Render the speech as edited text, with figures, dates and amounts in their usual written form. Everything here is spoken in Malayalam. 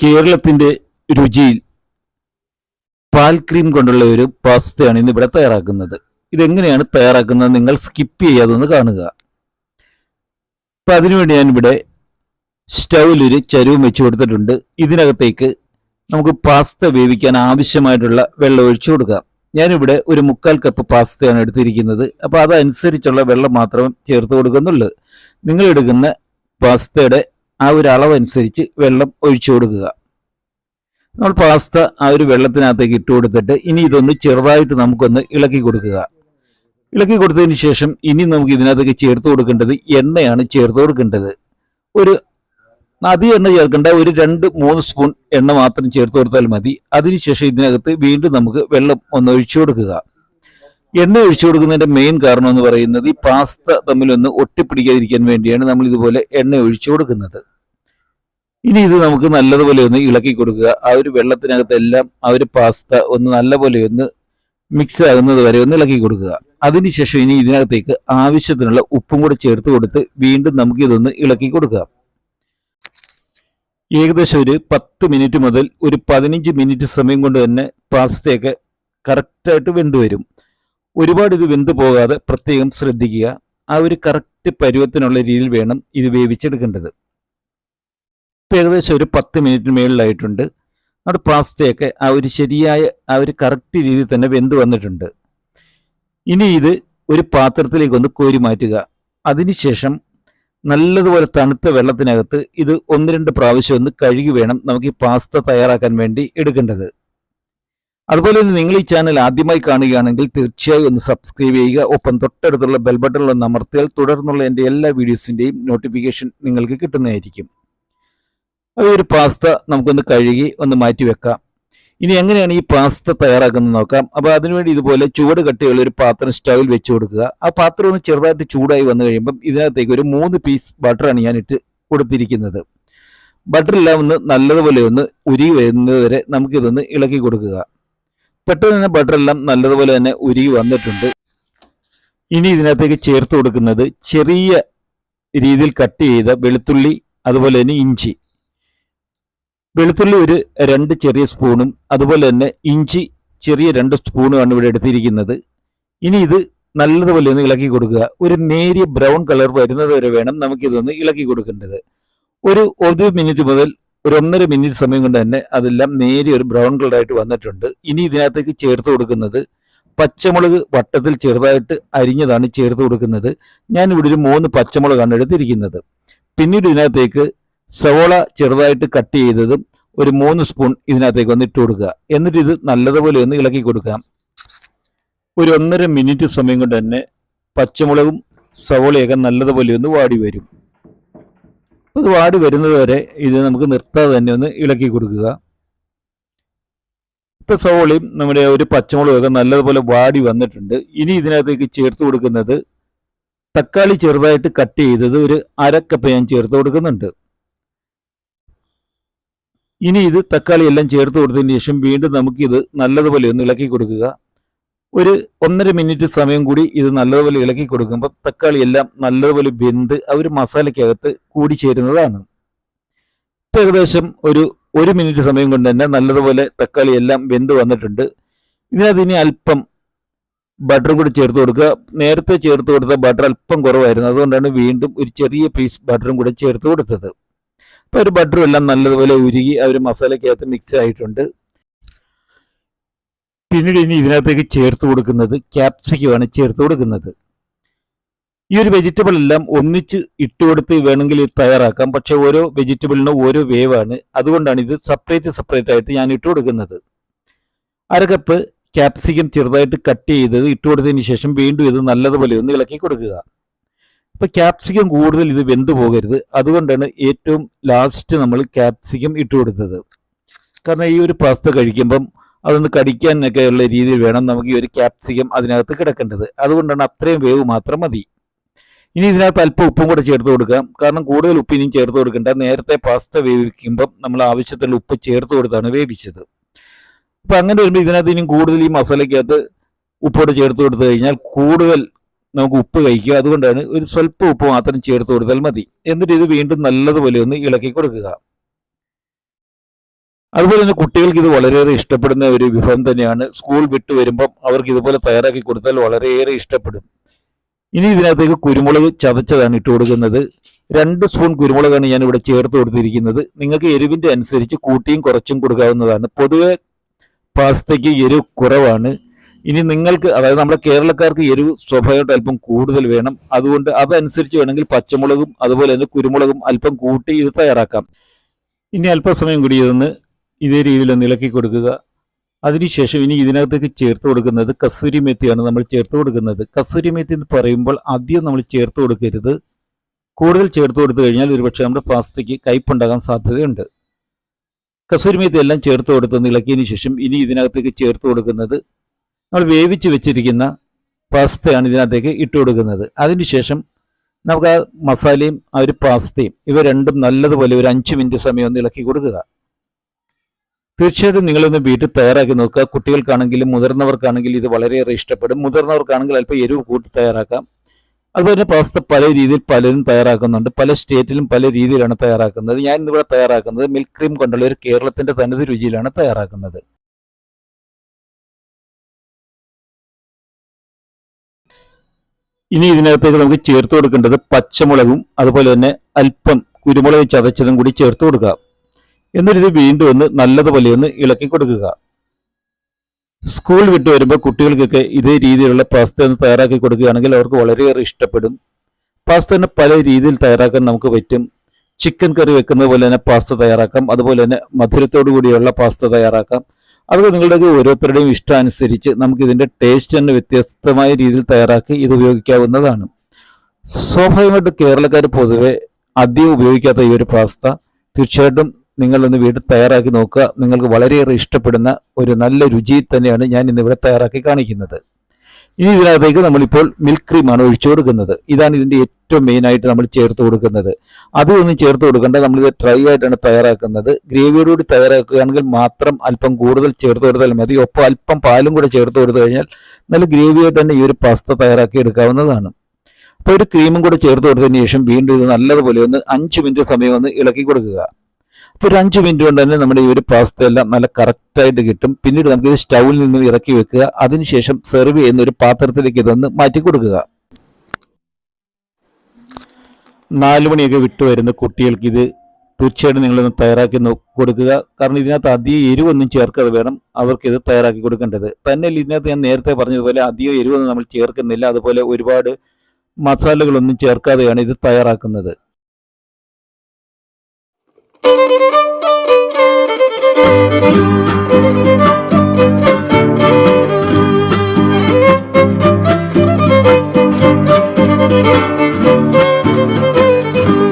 കേരളത്തിന്റെ രുചിയിൽ പാൽ ക്രീം കൊണ്ടുള്ള ഒരു പാസ്തയാണ് ഇന്ന് ഇവിടെ തയ്യാറാക്കുന്നത്. ഇതെങ്ങനെയാണ് തയ്യാറാക്കുന്നത് നിങ്ങൾ സ്കിപ്പ് ചെയ്യാതൊന്ന് കാണുക. അപ്പൊ അതിനുവേണ്ടി ഞാനിവിടെ സ്റ്റൗവിലൊരു ചരുവം വെച്ച് കൊടുത്തിട്ടുണ്ട്. ഇതിനകത്തേക്ക് നമുക്ക് പാസ്ത വേവിക്കാൻ ആവശ്യമായിട്ടുള്ള വെള്ളം ഒഴിച്ചു കൊടുക്കാം. ഞാനിവിടെ ഒരു 1/4 കപ്പ് പാസ്തയാണ് എടുത്തിരിക്കുന്നത്. അപ്പോൾ അതനുസരിച്ചുള്ള വെള്ളം മാത്രമേ ചേർത്ത് കൊടുക്കുന്നുള്ളൂ. നിങ്ങൾ എടുക്കുന്ന പാസ്തയുടെ ആ ഒരു അളവനുസരിച്ച് വെള്ളം ഒഴിച്ചു കൊടുക്കുക. നമ്മൾ പാസ്ത ആ ഒരു വെള്ളത്തിനകത്തേക്ക് ഇട്ട് കൊടുത്തിട്ട് ഇനി ഇതൊന്ന് ചെറുതായിട്ട് നമുക്കൊന്ന് ഇളക്കി കൊടുക്കുക. ഇളക്കി കൊടുത്തതിന് ശേഷം ഇനി നമുക്ക് ഇതിനകത്തേക്ക് ചേർത്ത് കൊടുക്കേണ്ടത് എണ്ണയാണ് ചേർത്ത് കൊടുക്കേണ്ടത്. ഒരു അധികം എണ്ണ ചേർക്കേണ്ട, ഒരു 2-3 സ്പൂൺ എണ്ണ മാത്രം ചേർത്ത് കൊടുത്താൽ മതി. അതിനുശേഷം ഇതിനകത്ത് വീണ്ടും നമുക്ക് വെള്ളം ഒന്ന് ഒഴിച്ചു കൊടുക്കുക. എണ്ണ ഒഴിച്ചു കൊടുക്കുന്നതിന്റെ മെയിൻ കാരണം എന്ന് പറയുന്നത് ഈ പാസ്ത തമ്മിലൊന്ന് ഒട്ടിപ്പിടിക്കാതിരിക്കാൻ വേണ്ടിയാണ് നമ്മൾ ഇതുപോലെ എണ്ണ ഒഴിച്ചു കൊടുക്കുന്നത്. ഇനി ഇത് നമുക്ക് നല്ലതുപോലെ ഒന്ന് ഇളക്കി കൊടുക്കുക. ആ ഒരു വെള്ളത്തിനകത്തെല്ലാം ആ ഒരു പാസ്ത ഒന്ന് നല്ലപോലെ ഒന്ന് മിക്സ് ആകുന്നത് വരെ ഒന്ന് ഇളക്കി കൊടുക്കുക. അതിനുശേഷം ഇനി ഇതിനകത്തേക്ക് ആവശ്യത്തിനുള്ള ഉപ്പും കൂടെ ചേർത്ത് കൊടുത്ത് വീണ്ടും നമുക്ക് ഇതൊന്ന് ഇളക്കി കൊടുക്കുക. ഏകദേശം ഒരു 10 മിനിറ്റ് മുതൽ ഒരു 15 മിനിറ്റ് സമയം കൊണ്ട് തന്നെ പാസ്തയൊക്കെ കറക്റ്റായിട്ട് വെന്ത് വരും. ഒരുപാട് ഇത് വെന്ത് പോകാതെ പ്രത്യേകം ശ്രദ്ധിക്കുക. ആ ഒരു കറക്റ്റ് പരുവത്തിനുള്ള രീതിയിൽ വേണം ഇത് വേവിച്ചെടുക്കേണ്ടത്. ഏകദേശം ഒരു 10 മിനിറ്റിന് മേളിലായിട്ടുണ്ട്. നമ്മുടെ പാസ്തയൊക്കെ ആ ഒരു ശരിയായ ആ ഒരു കറക്റ്റ് രീതിയിൽ തന്നെ വെന്ത് വന്നിട്ടുണ്ട്. ഇനി ഇത് ഒരു പാത്രത്തിലേക്ക് ഒന്ന് കോരി മാറ്റുക. അതിനുശേഷം നല്ലതുപോലെ തണുത്ത വെള്ളത്തിനകത്ത് ഇത് 1-2 പ്രാവശ്യം ഒന്ന് കഴുകി വേണം നമുക്ക് ഈ പാസ്ത തയ്യാറാക്കാൻ വേണ്ടി എടുക്കേണ്ടത്. അതുപോലെ തന്നെ നിങ്ങൾ ഈ ചാനൽ ആദ്യമായി കാണുകയാണെങ്കിൽ തീർച്ചയായും ഒന്ന് സബ്സ്ക്രൈബ് ചെയ്യുക. ഒപ്പം തൊട്ടടുത്തുള്ള ബെൽ ബട്ടണിൽ ഒന്ന് അമർത്തിയാൽ തുടർന്നുള്ള എൻ്റെ എല്ലാ വീഡിയോസിൻ്റെയും നോട്ടിഫിക്കേഷൻ നിങ്ങൾക്ക് കിട്ടുന്നതായിരിക്കും. ഒരു പാസ്ത നമുക്കൊന്ന് കഴുകി ഒന്ന് മാറ്റി വെക്കാം. ഇനി എങ്ങനെയാണ് ഈ പാസ്ത തയ്യാറാക്കുന്നത് നോക്കാം. അപ്പോൾ അതിനുവേണ്ടി ഇതുപോലെ ചൂട് കട്ടിയുള്ള ഒരു പാത്രം സ്റ്റൗവിൽ വെച്ച് കൊടുക്കുക. ആ പാത്രം ഒന്ന് ചെറുതായിട്ട് ചൂടായി വന്നു കഴിയുമ്പം ഇതിനകത്തേക്ക് ഒരു 3 പീസ് ബട്ടറാണ് ഞാൻ ഇട്ട് കൊടുത്തിരിക്കുന്നത്. ബട്ടറെല്ലാം ഒന്ന് നല്ലതുപോലെ ഒന്ന് ഉരുകി വരുന്നത് വരെ നമുക്കിതൊന്ന് ഇളക്കി കൊടുക്കുക. പെട്ടെന്ന് തന്നെ ബട്ടറെല്ലാം നല്ലതുപോലെ തന്നെ ഉരുകി വന്നിട്ടുണ്ട്. ഇനി ഇതിനകത്തേക്ക് ചേർത്ത് കൊടുക്കുന്നത് ചെറിയ രീതിയിൽ കട്ട് ചെയ്ത വെളുത്തുള്ളി, അതുപോലെ തന്നെ ഇഞ്ചി. വെളുത്തുള്ളി ഒരു 2 ചെറിയ സ്പൂണും അതുപോലെ തന്നെ ഇഞ്ചി ചെറിയ 2 സ്പൂണുമാണ് ഇവിടെ എടുത്തിരിക്കുന്നത്. ഇനി ഇത് നല്ലതുപോലെ ഒന്ന് ഇളക്കി കൊടുക്കുക. ഒരു നേരിയ ബ്രൗൺ കളർ വരുന്നത് വരെ വേണം നമുക്കിതൊന്ന് ഇളക്കി കൊടുക്കേണ്ടത്. ഒരു 1 മിനിറ്റ് മുതൽ ഒരു 1.5 മിനിറ്റ് സമയം കൊണ്ട് തന്നെ അതെല്ലാം നേരിയ ഒരു ബ്രൗൺ കളറായിട്ട് വന്നിട്ടുണ്ട്. ഇനി ഇതിനകത്തേക്ക് ചേർത്ത് കൊടുക്കുന്നത് പച്ചമുളക് വട്ടത്തിൽ ചെറുതായിട്ട് അരിഞ്ഞതാണ് ചേർത്ത് കൊടുക്കുന്നത്. ഞാനിവിടെ ഒരു 3 പച്ചമുളകാണ് എടുത്തിരിക്കുന്നത്. പിന്നീട് ഇതിനകത്തേക്ക് സവോള ചെറുതായിട്ട് കട്ട് ചെയ്തതും ഒരു 3 സ്പൂൺ ഇതിനകത്തേക്ക് ഒന്ന് ഇട്ട് കൊടുക്കുക. എന്നിട്ട് ഇത് നല്ലതുപോലെ ഒന്ന് ഇളക്കി കൊടുക്കാം. ഒരു 1.5 മിനിറ്റ് സമയം കൊണ്ട് തന്നെ പച്ചമുളകും സവോളയൊക്കെ നല്ലതുപോലെ ഒന്ന് വാടി വരും. അത് വാടി വരുന്നത് വരെ ഇത് നമുക്ക് നിർത്താതെ തന്നെ ഒന്ന് ഇളക്കി കൊടുക്കുക. ഇപ്പൊ സവോളയും നമ്മുടെ ഒരു പച്ചമുളകൊക്കെ നല്ലതുപോലെ വാടി വന്നിട്ടുണ്ട്. ഇനി ഇതിനകത്തേക്ക് ചേർത്ത് കൊടുക്കുന്നത് തക്കാളി ചെറുതായിട്ട് കട്ട് ചെയ്തത് ഒരു 1/2 കപ്പ് ഞാൻ ചേർത്ത് കൊടുക്കുന്നുണ്ട്. ഇനി ഇത് തക്കാളി എല്ലാം ചേർത്ത് കൊടുത്തതിന് ശേഷം വീണ്ടും നമുക്കിത് നല്ലതുപോലെ ഒന്ന് ഇളക്കി കൊടുക്കുക. ഒരു 1.5 മിനിറ്റ് സമയം കൂടി ഇത് നല്ലതുപോലെ ഇളക്കി കൊടുക്കുമ്പോൾ തക്കാളി എല്ലാം നല്ലതുപോലെ വെന്ത് ആ ഒരു മസാലയ്ക്കകത്ത് കൂടി ചേരുന്നതാണ്. ഇപ്പം ഏകദേശം ഒരു 1 മിനിറ്റ് സമയം കൊണ്ട് തന്നെ നല്ലതുപോലെ തക്കാളി എല്ലാം വെന്ത് വന്നിട്ടുണ്ട്. ഇതിനകത്ത് ഇനി അല്പം ബട്ടറും കൂടി ചേർത്ത് കൊടുക്കുക. നേരത്തെ ചേർത്ത് കൊടുത്ത ബട്ടർ അല്പം കുറവായിരുന്നു, അതുകൊണ്ടാണ് വീണ്ടും ഒരു ചെറിയ പീസ് ബട്ടറും കൂടെ ചേർത്ത് കൊടുത്തത്. അപ്പോൾ ഒരു ബട്ടറും എല്ലാം നല്ലതുപോലെ ഉരുകി ആ ഒരു മസാലയ്ക്കകത്ത് മിക്സ് ആയിട്ടുണ്ട്. പിന്നീട് ഇനി ഇതിനകത്തേക്ക് ചേർത്ത് കൊടുക്കുന്നത് ക്യാപ്സിക്കമാണ് ചേർത്ത് കൊടുക്കുന്നത്. ഈ ഒരു വെജിറ്റബിൾ എല്ലാം ഒന്നിച്ച് ഇട്ടുകൊടുത്ത് വേണമെങ്കിൽ തയ്യാറാക്കാം. പക്ഷെ ഓരോ വെജിറ്റബിളിനും ഓരോ വേവാണ്, അതുകൊണ്ടാണ് ഇത് സെപ്പറേറ്റ് ആയിട്ട് ഞാൻ ഇട്ട് കൊടുക്കുന്നത്. 1/2 കപ്പ് ക്യാപ്സിക്കം ചെറുതായിട്ട് കട്ട് ചെയ്തത് ഇട്ട് കൊടുത്തതിന് ശേഷം വീണ്ടും ഇത് നല്ലതുപോലെ ഒന്ന് ഇളക്കി കൊടുക്കുക. ഇപ്പൊ ക്യാപ്സിക്കം കൂടുതൽ ഇത് വെന്തു പോകരുത്, അതുകൊണ്ടാണ് ഏറ്റവും ലാസ്റ്റ് നമ്മൾ ക്യാപ്സിക്കം ഇട്ട് കൊടുത്തത്. കാരണം ഈ ഒരു പാസ്ത കഴിക്കുമ്പം അതൊന്ന് കടിക്കാനൊക്കെ ഉള്ള രീതിയിൽ വേണം നമുക്ക് ഈ ഒരു ക്യാപ്സിക്കം അതിനകത്ത് കിടക്കേണ്ടത്. അതുകൊണ്ടാണ് അത്രയും വേവ് മാത്രം മതി. ഇനി ഇതിനകത്ത് അല്പം ഉപ്പും കൂടെ ചേർത്ത് കൊടുക്കാം. കാരണം കൂടുതൽ ഉപ്പ് ഇനിയും ചേർത്ത് കൊടുക്കേണ്ട. നേരത്തെ പാസ്ത വേവിക്കുമ്പം നമ്മൾ ആവശ്യത്തിലുള്ള ഉപ്പ് ചേർത്ത് കൊടുത്താണ് വേവിച്ചത്. അപ്പൊ അങ്ങനെ വരുമ്പോൾ ഇതിനകത്ത് ഇനിയും കൂടുതൽ ഈ മസാലയ്ക്കകത്ത് ഉപ്പോടെ ചേർത്ത് കൊടുത്തു കഴിഞ്ഞാൽ കൂടുതൽ നമുക്ക് ഉപ്പ് കഴിക്കുക. അതുകൊണ്ടാണ് ഒരു സ്വല്പം ഉപ്പ് മാത്രം ചേർത്ത് കൊടുത്താൽ മതി. എന്നിട്ട് ഇത് വീണ്ടും നല്ലതുപോലെ ഒന്ന് ഇളക്കി കൊടുക്കുക. അതുപോലെ തന്നെ കുട്ടികൾക്ക് ഇത് വളരെയേറെ ഇഷ്ടപ്പെടുന്ന ഒരു വിഭവം തന്നെയാണ്. സ്കൂൾ വിട്ട് വരുമ്പം അവർക്ക് ഇതുപോലെ തയ്യാറാക്കി കൊടുത്താൽ വളരെയേറെ ഇഷ്ടപ്പെടും. ഇനി ഇതിനകത്തേക്ക് കുരുമുളക് ചതച്ചതാണ് ഇട്ട് കൊടുക്കുന്നത്. 2 സ്പൂൺ കുരുമുളകാണ് ഞാൻ ഇവിടെ ചേർത്ത് കൊടുത്തിരിക്കുന്നത്. നിങ്ങൾക്ക് എരിവിന്റെ അനുസരിച്ച് കൂട്ടിയും കുറച്ചും കൊടുക്കാവുന്നതാണ്. പൊതുവെ പാസ്തയ്ക്ക് എരിവ് കുറവാണ്. ഇനി നിങ്ങൾക്ക്, അതായത് നമ്മുടെ കേരളക്കാർക്ക് എരിവ് സ്വാഭാവികമായിട്ട് അല്പം കൂടുതൽ വേണം. അതുകൊണ്ട് അതനുസരിച്ച് വേണമെങ്കിൽ പച്ചമുളകും അതുപോലെ തന്നെ കുരുമുളകും അല്പം കൂട്ടി ഇത് തയ്യാറാക്കാം. ഇനി അല്പസമയം കൂടി ഇതൊന്ന് ഇതേ രീതിയിൽ ഒന്ന് ഇളക്കി കൊടുക്കുക. അതിനുശേഷം ഇനി ഇതിനകത്തേക്ക് ചേർത്ത് കൊടുക്കുന്നത് കസൂരി മേത്തിയാണ് നമ്മൾ ചേർത്ത് കൊടുക്കുന്നത്. കസൂരി മേത്തി എന്ന് പറയുമ്പോൾ അധികം നമ്മൾ ചേർത്ത് കൊടുക്കരുത്. കൂടുതൽ ചേർത്ത് കൊടുത്തു കഴിഞ്ഞാൽ ഒരുപക്ഷെ നമ്മുടെ പാസ്തയ്ക്ക് കയ്പുണ്ടാകാൻ സാധ്യതയുണ്ട്. കസൂരി മേത്തി എല്ലാം ചേർത്ത് കൊടുത്ത് ഇളക്കിയതിന് ശേഷം ഇനി ഇതിനകത്തേക്ക് ചേർത്ത് കൊടുക്കുന്നത് നമ്മൾ വേവിച്ച് വെച്ചിരിക്കുന്ന പാസ്തയാണ് ഇതിനകത്തേക്ക് ഇട്ട് കൊടുക്കുന്നത്. അതിനുശേഷം നമുക്ക് ആ മസാലയും ആ ഒരു പാസ്തയും ഇവ രണ്ടും നല്ലതുപോലെ ഒരു 5 മിനിറ്റ് സമയം ഒന്ന് ഇളക്കി കൊടുക്കുക. തീർച്ചയായിട്ടും നിങ്ങളൊന്ന് വീട്ടിൽ തയ്യാറാക്കി നോക്കുക. കുട്ടികൾക്കാണെങ്കിലും മുതിർന്നവർക്കാണെങ്കിലും ഇത് വളരെയേറെ ഇഷ്ടപ്പെടും. മുതിർന്നവർക്കാണെങ്കിൽ അല്പം എരിവ് കൂട്ടി തയ്യാറാക്കാം. അതുപോലെ തന്നെ പാസ്ത പല രീതിയിൽ പലരും തയ്യാറാക്കുന്നുണ്ട്. പല സ്റ്റേറ്റിലും പല രീതിയിലാണ് തയ്യാറാക്കുന്നത്. ഞാൻ ഇന്നിവിടെ തയ്യാറാക്കുന്നത് മിൽക്ക് ക്രീം കൊണ്ടുള്ള ഒരു കേരളത്തിന്റെ തനത് രുചിയിലാണ് തയ്യാറാക്കുന്നത്. ഇനി ഇതിനകത്തേക്ക് നമുക്ക് ചേർത്ത് കൊടുക്കേണ്ടത് പച്ചമുളകും അതുപോലെ തന്നെ അല്പം കുരുമുളക് ചതച്ചതും കൂടി ചേർത്ത് കൊടുക്കുക. എന്നിട്ട് ഇത് വീണ്ടും ഒന്ന് നല്ലതുപോലെ ഒന്ന് ഇളക്കി കൊടുക്കുക. സ്കൂൾ വിട്ട് വരുമ്പോൾ കുട്ടികൾക്കൊക്കെ ഇതേ രീതിയിലുള്ള പാസ്ത ഒന്ന് തയ്യാറാക്കി കൊടുക്കുകയാണെങ്കിൽ അവർക്ക് വളരെയേറെ ഇഷ്ടപ്പെടും. പാസ്ത തന്നെ പല രീതിയിൽ തയ്യാറാക്കാൻ നമുക്ക് പറ്റും. ചിക്കൻ കറി വെക്കുന്നത് പോലെ തന്നെ പാസ്ത തയ്യാറാക്കാം. അതുപോലെ തന്നെ മധുരത്തോടു കൂടിയുള്ള പാസ്ത തയ്യാറാക്കാം. അതൊക്കെ നിങ്ങളുടെ ഓരോരുത്തരുടെയും ഇഷ്ടമനുസരിച്ച് നമുക്ക് ഇതിന്റെ ടേസ്റ്റ് തന്നെ വ്യത്യസ്തമായ രീതിയിൽ തയ്യാറാക്കി ഇത് ഉപയോഗിക്കാവുന്നതാണ്. സ്വാഭാവികമായിട്ട് കേരളക്കാർ പൊതുവെ അധികം ഉപയോഗിക്കാത്ത ഈ ഒരു പാസ്ത തീർച്ചയായിട്ടും നിങ്ങളൊന്ന് വീട്ടിൽ തയ്യാറാക്കി നോക്കുക. നിങ്ങൾക്ക് വളരെയേറെ ഇഷ്ടപ്പെടുന്ന ഒരു നല്ല രുചിയിൽ തന്നെയാണ് ഞാൻ ഇന്നിവിടെ തയ്യാറാക്കി കാണിക്കുന്നത്. ഇനി ഇതിനകത്തേക്ക് നമ്മളിപ്പോൾ മിൽക്ക് ക്രീമാണ് ഒഴിച്ചു കൊടുക്കുന്നത്. ഇതാണ് ഇതിന്റെ ഏറ്റവും മെയിനായിട്ട് നമ്മൾ ചേർത്ത് കൊടുക്കുന്നത്. അതൊന്നും ചേർത്ത് കൊടുക്കേണ്ട, നമ്മളിത് ഡ്രൈ ആയിട്ടാണ് തയ്യാറാക്കുന്നത്. ഗ്രേവിയോടുകൂടി തയ്യാറാക്കുകയാണെങ്കിൽ മാത്രം അല്പം കൂടുതൽ ചേർത്ത് കൊടുത്താൽ മതി. ഒപ്പം അല്പം പാലും കൂടെ ചേർത്ത് കൊടുത്തു കഴിഞ്ഞാൽ നല്ല ഗ്രേവിയായിട്ട് തന്നെ ഈ ഒരു പാസ്ത തയ്യാറാക്കി എടുക്കാവുന്നതാണ്. അപ്പോൾ ഒരു ക്രീമും കൂടെ ചേർത്ത് കൊടുത്തതിന് ശേഷം വീണ്ടും ഇത് നല്ലതുപോലെ ഒന്ന് 5 മിനിറ്റ് സമയം ഒന്ന് ഇളക്കി കൊടുക്കുക. അപ്പോൾ ഒരു 5 മിനിറ്റ് കൊണ്ട് തന്നെ നമ്മുടെ ഈ ഒരു പാസ്ത എല്ലാം നല്ല കറക്റ്റായിട്ട് കിട്ടും. പിന്നീട് നമുക്ക് ഇത് സ്റ്റൗവിൽ നിന്ന് ഇറക്കി വെക്കുക. അതിനുശേഷം സെർവ് ചെയ്യുന്ന ഒരു പാത്രത്തിലേക്ക് ഇതൊന്ന് മാറ്റി കൊടുക്കുക. 4 മണിയൊക്കെ വിട്ടു വരുന്ന കുട്ടികൾക്ക് ഇത് തീർച്ചയായിട്ടും നിങ്ങളൊന്ന് തയ്യാറാക്കി കൊടുക്കുക. കാരണം ഇതിനകത്ത് അധികം എരിവൊന്നും ചേർക്കാതെ വേണം അവർക്കിത് തയ്യാറാക്കി കൊടുക്കേണ്ടത്. തന്നെ ഇതിനകത്ത് ഞാൻ നേരത്തെ പറഞ്ഞതുപോലെ അധികം എരിവൊന്നും നമ്മൾ ചേർക്കുന്നില്ല. അതുപോലെ ഒരുപാട് മസാലകളൊന്നും ചേർക്കാതെയാണ് ഇത് തയ്യാറാക്കുന്നത്. Thank you.